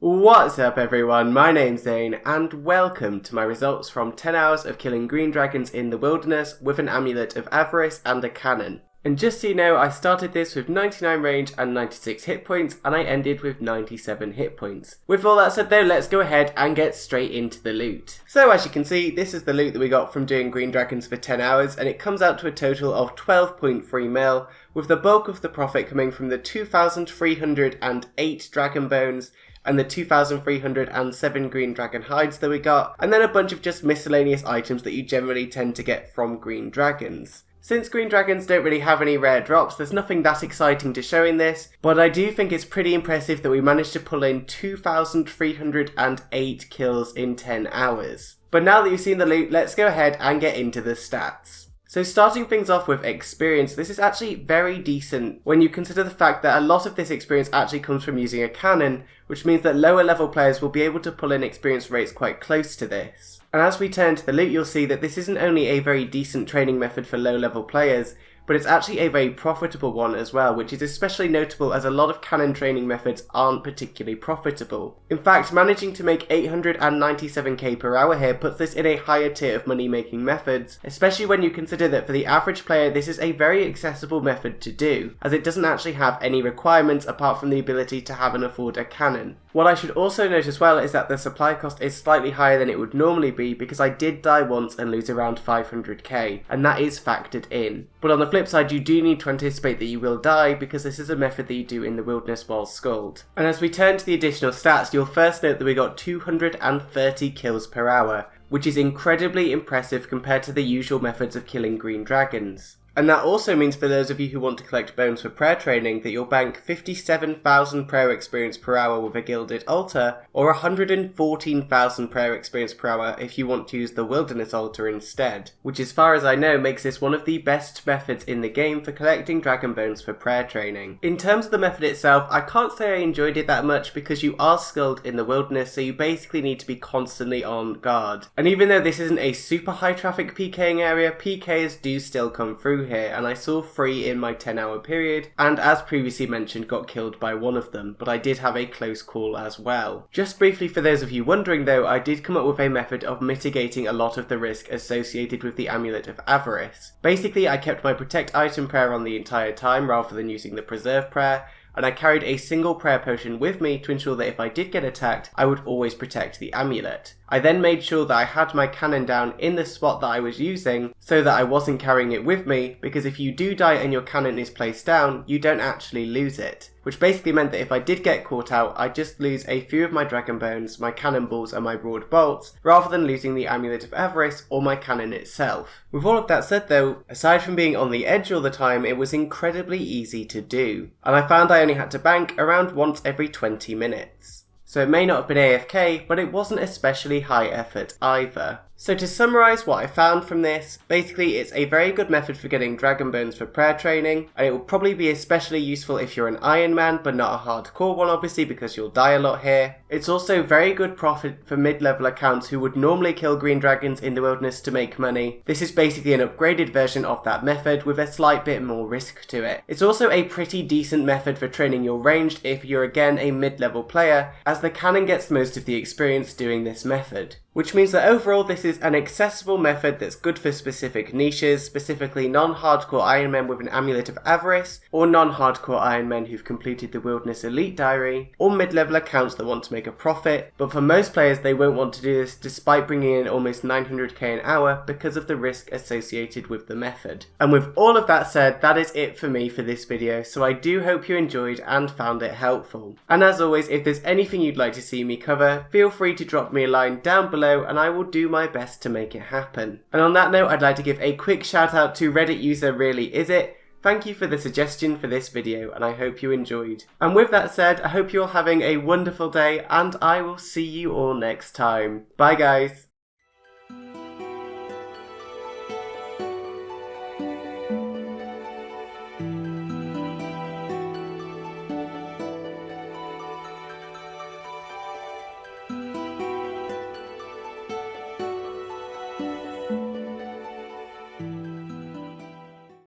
What's up everyone, my name's Zane and welcome to my results from 10 hours of killing green dragons in the wilderness with an Amulet of Avarice and a cannon. And just so you know, I started this with 99 range and 96 hit points and I ended with 97 hit points. With all that said though, let's go ahead and get straight into the loot. So as you can see, this is the loot that we got from doing green dragons for 10 hours and it comes out to a total of 12.3 mil, with the bulk of the profit coming from the 2,308 dragon bones and the 2,307 green dragon hides that we got, and then a bunch of just miscellaneous items that you generally tend to get from green dragons. Since green dragons don't really have any rare drops, there's nothing that exciting to show in this, but I do think it's pretty impressive that we managed to pull in 2,308 kills in 10 hours. But now that you've seen the loot, let's go ahead and get into the stats. So starting things off with experience, this is actually very decent when you consider the fact that a lot of this experience actually comes from using a cannon, which means that lower level players will be able to pull in experience rates quite close to this. And as we turn to the loot, you'll see that this isn't only a very decent training method for low level players, but it's actually a very profitable one as well, which is especially notable as a lot of cannon training methods aren't particularly profitable. In fact, managing to make 897k per hour here puts this in a higher tier of money making methods, especially when you consider that for the average player this is a very accessible method to do, as it doesn't actually have any requirements apart from the ability to have and afford a cannon. What I should also note as well is that the supply cost is slightly higher than it would normally be because I did die once and lose around 500k, and that is factored in. But on the flip side, you do need to anticipate that you will die because this is a method that you do in the wilderness while skulled. And as we turn to the additional stats, you'll first note that we got 230 kills per hour, which is incredibly impressive compared to the usual methods of killing green dragons. And that also means for those of you who want to collect bones for prayer training that you'll bank 57,000 prayer experience per hour with a gilded altar, or 114,000 prayer experience per hour if you want to use the wilderness altar instead, which as far as I know makes this one of the best methods in the game for collecting dragon bones for prayer training. In terms of the method itself, I can't say I enjoyed it that much because you are skulled in the wilderness, so you basically need to be constantly on guard. And even though this isn't a super high traffic PKing area, PKs do still come through here, and I saw 3 in my 10-hour period, and as previously mentioned got killed by one of them, but I did have a close call as well. Just briefly for those of you wondering though, I did come up with a method of mitigating a lot of the risk associated with the Amulet of Avarice. Basically I kept my protect item prayer on the entire time rather than using the preserve prayer, and I carried a single prayer potion with me to ensure that if I did get attacked, I would always protect the amulet. I then made sure that I had my cannon down in the spot that I was using so that I wasn't carrying it with me, because if you do die and your cannon is placed down, you don't actually lose it. Which basically meant that if I did get caught out, I'd just lose a few of my dragon bones, my cannonballs and my broad bolts, rather than losing the Amulet of Avarice or my cannon itself. With all of that said though, aside from being on the edge all the time, it was incredibly easy to do. And I found I only had to bank around once every 20 minutes. So it may not have been AFK, but it wasn't especially high effort either. So to summarise what I found from this, basically it's a very good method for getting dragon bones for prayer training, and it will probably be especially useful if you're an Iron Man, but not a hardcore one obviously because you'll die a lot here. It's also very good profit for mid-level accounts who would normally kill green dragons in the wilderness to make money. This is basically an upgraded version of that method with a slight bit more risk to it. It's also a pretty decent method for training your ranged if you're again a mid-level player, as the cannon gets most of the experience doing this method. Which means that overall this is an accessible method that's good for specific niches, specifically non-hardcore Iron Men with an Amulet of Avarice, or non-hardcore Iron Men who've completed the Wilderness Elite Diary, or mid-level accounts that want to make a profit, but for most players they won't want to do this despite bringing in almost 900k an hour because of the risk associated with the method. And with all of that said, that is it for me for this video, so I do hope you enjoyed and found it helpful. And as always, if there's anything you'd like to see me cover, feel free to drop me a line down below and I will do my best to make it happen. And on that note, I'd like to give a quick shout out to Reddit user Really Is It. Thank you for the suggestion for this video and I hope you enjoyed. And with that said, I hope you're having a wonderful day and I will see you all next time. Bye guys.